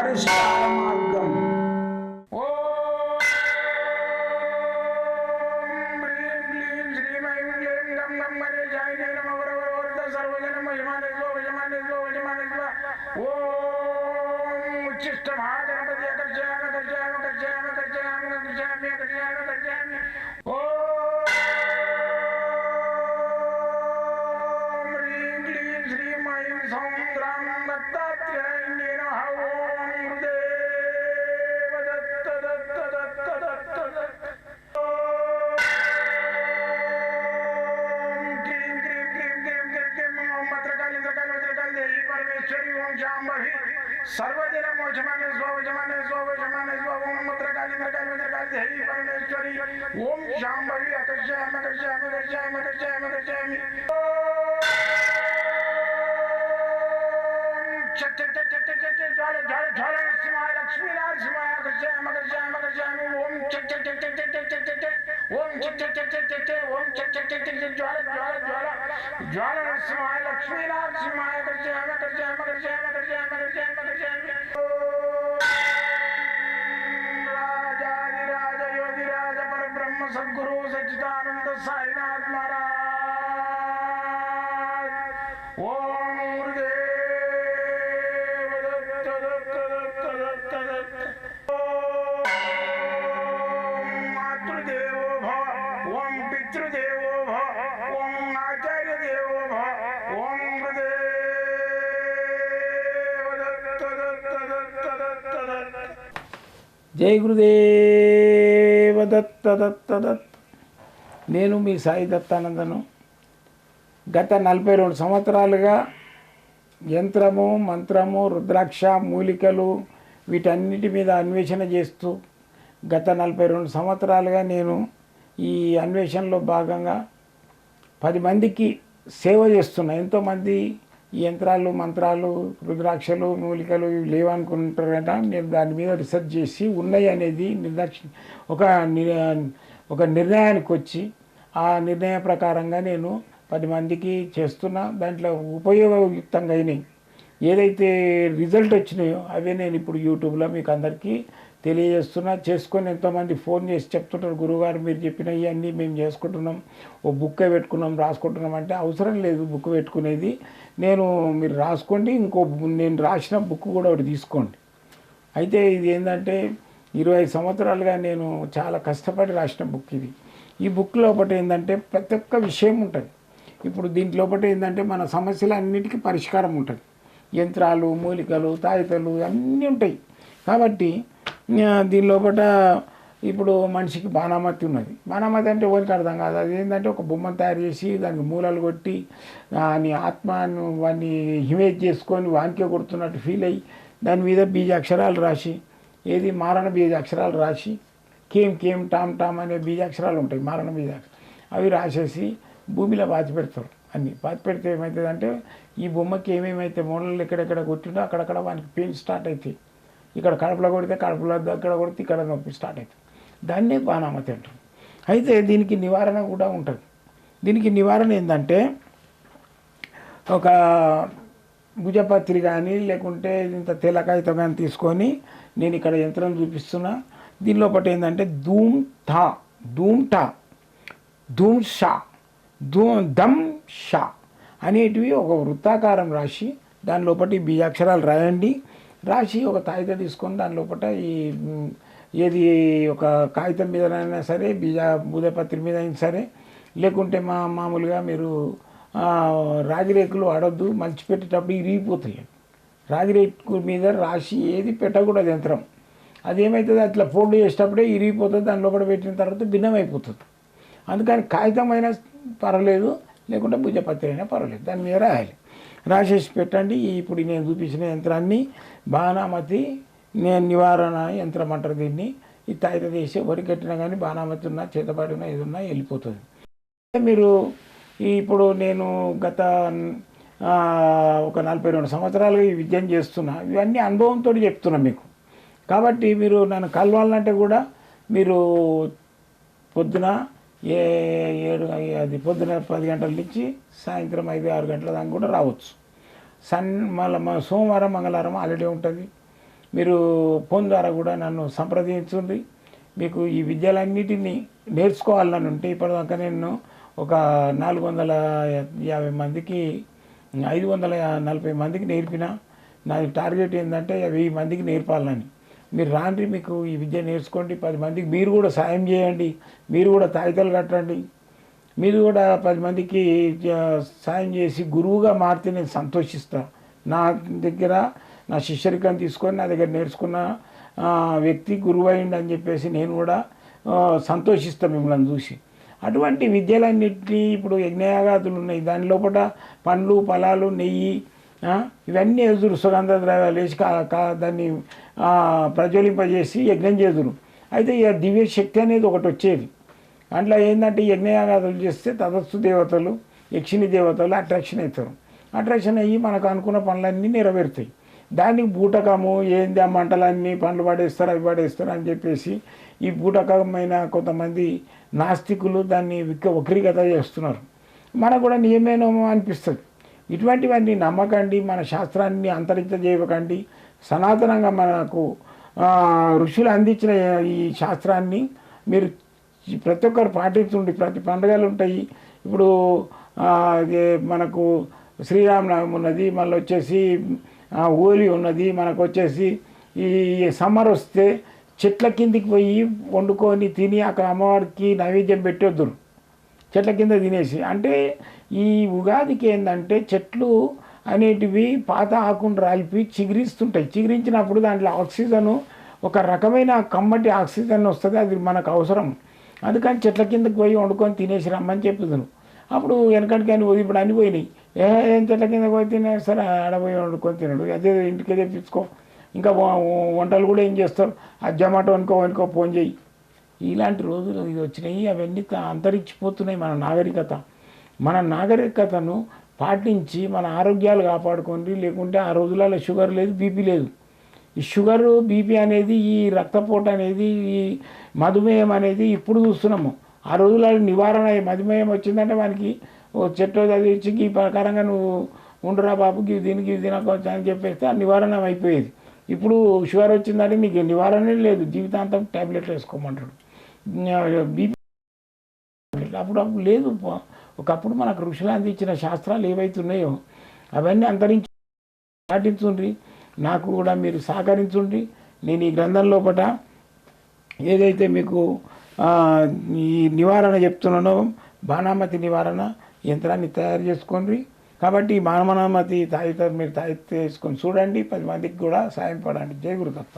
పరిష్కార మార్గం. सर्वदिन मोचमाने स्वजमाने स्वजमाने स्वम मत्रकाली मत्रकाली मत्रकाली देवी परमेश्वरी ओम शांभवी अकर्षयामि अकर्षयामि अकर्षयामि अकर्षयामि अकर्षयामि चट चट चट चट चट ज्वाल ज्वाल ज्वाल नरसिंहाय लक्ष्मी नरसिंहाय अकर्षयामि अकर्षयामि अकर्षयामि ओम चट चट चट चट चट चट चट ओम चट चट चट चट चट ओम चट चट चट चट ज्वाल ज्वाल ज्वाल ज्वाल नरसिंहाय लक्ष्मी नरसिंहाय अकर्षयामि अकर्षयामि अकर्षयामि अकर्षयामि अकर्षयामि अकर्षयामि राजाधिराज योगिराज परब्रह्म सद्गुरु सच्चिदानंद साईनाथ महाराज ओम गुरुदेव दत्त दत्त दत्त दत्त दत्त ओम मातृदेवो भव ओम पितृदेवो भव ओम आचार्य देवो भव ओम गुरुदेव दत्त दत्त दत्त दत्त दत्त జై గురుదేవ దత్త దత్త దత్త. నేను మీ సాయి దత్తానందను. గత 42 సంవత్సరాలుగా యంత్రము మంత్రము రుద్రాక్ష మూలికలు వీటన్నిటి మీద అన్వేషణ చేస్తూ గత 42 సంవత్సరాలుగా నేను ఈ అన్వేషణలో భాగంగా 10 మందికి సేవ చేస్తున్నా. ఎంతోమంది ఈ యంత్రాలు మంత్రాలు రుద్రాక్షలు మూలికలు ఇవి లేవనుకుంటారట. నేను దాని మీద రీసెర్చ్ చేసి ఉన్నాయి అనేది ఒక నిర్ణయానికి వచ్చి ఆ నిర్ణయ ప్రకారంగా నేను 10 మందికి చేస్తున్నా. దాంట్లో ఉపయోగయుక్తంగా అయినాయి ఏదైతే రిజల్ట్ వచ్చినాయో అవే నేను ఇప్పుడు యూట్యూబ్లో మీకు అందరికీ తెలియజేస్తున్నా. చేసుకొని ఎంతోమంది ఫోన్ చేసి చెప్తుంటారు, గురువుగారు మీరు చెప్పిన ఇవన్నీ మేము చేసుకుంటున్నాం, ఓ బుక్ పెట్టుకున్నాం రాసుకుంటున్నాం. అంటే అవసరం లేదు బుక్ పెట్టుకునేది. మీరు రాసుకోండి, నేను రాసిన బుక్ కూడా ఒకటి తీసుకోండి. అయితే ఇది ఏంటంటే 25 సంవత్సరాలుగా నేను చాలా కష్టపడి రాసిన బుక్ ఇది. ఈ బుక్ లోపల ఏంటంటే ప్రతి ఒక్క విషయం ఉంటుంది. ఇప్పుడు దీంట్లోపల ఏంటంటే మన సమస్యలన్నిటికీ పరిష్కారం ఉంటుంది. యంత్రాలు మూలికలు తాయితలు అన్నీ ఉంటాయి. కాబట్టి దీని లోపల ఇప్పుడు మనిషికి బాణామతి ఉన్నది. బాణామతి అంటే ఎవరికి అర్థం కాదు. అది ఏంటంటే ఒక బొమ్మను తయారు చేసి దానికి మూలలు కొట్టి నీ ఆత్మను వాడిని ఇమేజ్ చేసుకొని వానికే కొడుతున్నట్టు ఫీల్ అయ్యి దాని మీద బీజాక్షరాలు రాసి ఏది మారణ బీజాక్షరాలు రాసి కేమ్ కేమ్ టామ్ టామ్ అనే బీజాక్షరాలు ఉంటాయి మారణ బీజాక్షరాలు. అవి రాసేసి భూమిలో పాతి పెడతారు. అన్నీ పాతి పెడితే ఏమవుతుందంటే ఈ బొమ్మకి ఏమేమైతే మూలలు ఎక్కడెక్కడ కొట్టిండో అక్కడక్కడ వానికి పెయిన్ స్టార్ట్ అవుతాయి. ఇక్కడ కడుపులో కొడితే కడుపులో దగ్గర కొడితే ఇక్కడ నొప్పి స్టార్ట్ అవుతుంది. దాన్నే బాణామతి అంటారు. అయితే దీనికి నివారణ కూడా ఉంటుంది. దీనికి నివారణ ఏంటంటే ఒక భుజపత్రి కానీ లేకుంటే ఇంత తెల్లకాయతో కానీ తీసుకొని నేను ఇక్కడ యంత్రం చూపిస్తున్నా. దీనిలో ఒకటి ఏంటంటే ధూమ్ థా ధూమ్ టా ధూమ్ షా దమ్ షా అనేటివి ఒక వృత్తాకారం రాసి దాని లోపల బీజాక్షరాలు రాయండి. రాసి ఒక కాగితం తీసుకొని దాని లోపల ఏది ఒక కాగితం మీదనైనా సరే బుధపత్రి మీద అయినా సరే లేకుంటే మామూలుగా మీరు రాగిరేకులు ఆడొద్దు, మలిచి పెట్టేటప్పుడు ఇరిగిపోతాయి. రాగిరేకు మీద రాసి ఏది పెట్టకూడదు యంత్రం. అదేమవుతుంది అట్లా ఫోల్డ్ చేసేటప్పుడే ఇరిగిపోతుంది. దాని లోపల పెట్టిన తర్వాత భిన్నమైపోతుంది. అందుకని కాగితం అయినా పర్వాలేదు లేకుంటే భుజపత్రి అయినా పర్వాలేదు, దాని మీద రాయాలి. రాసేసి పెట్టండి. ఇప్పుడు నేను చూపించిన యంత్రాన్ని బాణామతి నివారణ యంత్రం అంటారు దీన్ని. ఈ తాయిత చేసి వరి కట్టినా కానీ బాణామతి ఉన్నా చేతపడినా ఏదున్నా వెళ్ళిపోతుంది. మీరు ఇప్పుడు నేను గత ఒక 42 సంవత్సరాలుగా ఈ విద్యను చేస్తున్నా. ఇవన్నీ అనుభవంతో చెప్తున్నా మీకు. కాబట్టి మీరు నన్ను కలవాలంటే కూడా మీరు పొద్దున పొద్దున 10 గంటల నుంచి సాయంత్రం 5-6 గంటల దాకా కూడా రావచ్చు. మళ్ళీ సోమవారం మంగళవారం హాలిడే ఉంటుంది. మీరు ఫోన్ ద్వారా కూడా నన్ను సంప్రదించండి. మీకు ఈ విద్యలన్నిటినీ నేర్చుకోవాలని ఉంటే ఇప్పటిదాకా నేను ఒక 450 మందికి 540 మందికి నేర్పిన. నాది టార్గెట్ ఏంటంటే 1000 మందికి నేర్పాలని. మీరు రాండి, మీకు ఈ విద్య నేర్చుకోండి, 10 మందికి మీరు కూడా సాయం చేయండి, మీరు కూడా తాయితలు కట్టండి, మీరు కూడా 10 మందికి సాయం చేసి గురువుగా మారితే నేను సంతోషిస్తా. నా దగ్గర నా శిష్యరికం తీసుకొని నా దగ్గర నేర్చుకున్న వ్యక్తి గురువు అయింది అని చెప్పేసి నేను కూడా సంతోషిస్తాను మిమ్మల్ని చూసి. అటువంటి విద్యలన్నింటినీ ఇప్పుడు యజ్ఞయాగాదులు ఉన్నాయి, దాని లోపల పండ్లు ఫలాలు నెయ్యి ఇవన్నీ ఎదురు సుగంధ ద్రవ్యాలు వేసి దాన్ని ప్రజ్వలింపజేసి యజ్ఞం చేదురు. అయితే ఇక దివ్య శక్తి అనేది ఒకటి వచ్చేది. అందులో ఏంటంటే యజ్ఞయాగాదులు చేస్తే తదస్సు దేవతలు యక్షిణి దేవతలు అట్రాక్షన్ అవుతారు. అట్రాక్షన్ అయ్యి మనకు అనుకున్న పనులన్నీ నెరవేరుతాయి. దానికి బూటకము ఏంది, ఆ మంటలన్నీ పండ్లు పడేస్తారు అవి పడేస్తారు అని చెప్పేసి ఈ బూటకమైన కొంతమంది నాస్తికులు దాన్ని వక్రీకత చేస్తున్నారు. మనకు కూడా నియమేనమో అనిపిస్తుంది. ఇటువంటివన్నీ నమ్మకండి, మన శాస్త్రాన్ని అంతరించజేయకండి. సనాతనంగా మనకు ఋషులు అందించిన ఈ శాస్త్రాన్ని మీరు ప్రతి ఒక్కరు పాటించండి. ప్రతి పండుగలు ఉంటాయి. ఇప్పుడు మనకు శ్రీరామనవమి ఉన్నది, మళ్ళీ వచ్చేసి హోలీ ఉన్నది, మనకు వచ్చేసి ఈ సమ్మర్ వస్తే చెట్ల కిందికి పోయి వండుకొని తిని అక్కడ అమ్మవారికి నైవేద్యం పెట్టొద్దురు, చెట్ల కింద తినేసి. అంటే ఈ ఉగాదికి ఏంటంటే చెట్లు అనేటివి పాత ఆకును రాలిపి చిగురిస్తుంటాయి. చిగురించినప్పుడు దాంట్లో ఆక్సిజను ఒక రకమైన కమ్మటి ఆక్సిజన్ వస్తుంది, అది మనకు అవసరం. అందుకని చెట్ల కిందకి పోయి వండుకొని తినేసి రమ్మని చెప్పుదును. అప్పుడు వెనకటికని ఇప్పుడు అన్ని పోయినాయి. ఏం చెట్ల కిందకి పోయి తినే సరే ఆడపోయి వండుకొని తినడు, అదే ఇంటికి తెప్పించుకో. ఇంకా వంటలు కూడా ఏం చేస్తారు, ఆ జొమాటో అనుకో ఫోన్ చేయి. ఇలాంటి రోజులు ఇది వచ్చినాయి. అవన్నీ అంతరించిపోతున్నాయి. మన నాగరికతను పాటించి మన ఆరోగ్యాలు కాపాడుకోండి. లేకుంటే ఆ రోజులలో షుగర్ లేదు, బీపీ లేదు. ఈ షుగరు బీపీ అనేది, ఈ రక్తపోటు అనేది, ఈ మధుమేహం అనేది ఇప్పుడు చూస్తున్నాము. ఆ రోజులలో నివారణ మధుమేహం వచ్చిందంటే వానికి ఓ చెట్టు చదివించి ఈ ప్రకారంగా నువ్వు ఉండరా బాబు దీనికి తినకొచ్చు అని చెప్పేస్తే ఆ నివారణ అయిపోయేది. ఇప్పుడు షుగర్ వచ్చిందంటే నీకు నివారణ లేదు, జీవితాంతం ట్యాబ్లెట్లు వేసుకోమంటాడు. బీపీ అప్పుడు లేదు. ఒకప్పుడు మనకు ఋషులు అందించిన శాస్త్రాలు ఏవైతున్నాయో అవన్నీ అంతరించి పాటించుండ్రి. నాకు కూడా మీరు సహకరించుండ్రి. నేను ఈ గ్రంథం లోపల ఏదైతే మీకు ఈ నివారణ చెప్తున్నానో బాణామతి నివారణ యంత్రాన్ని తయారు చేసుకోండి. కాబట్టి ఈ బాణామతి మీరు తయారు చేసుకొని చూడండి, 10 మందికి కూడా సాయం పడండి. జై గురుదత్త.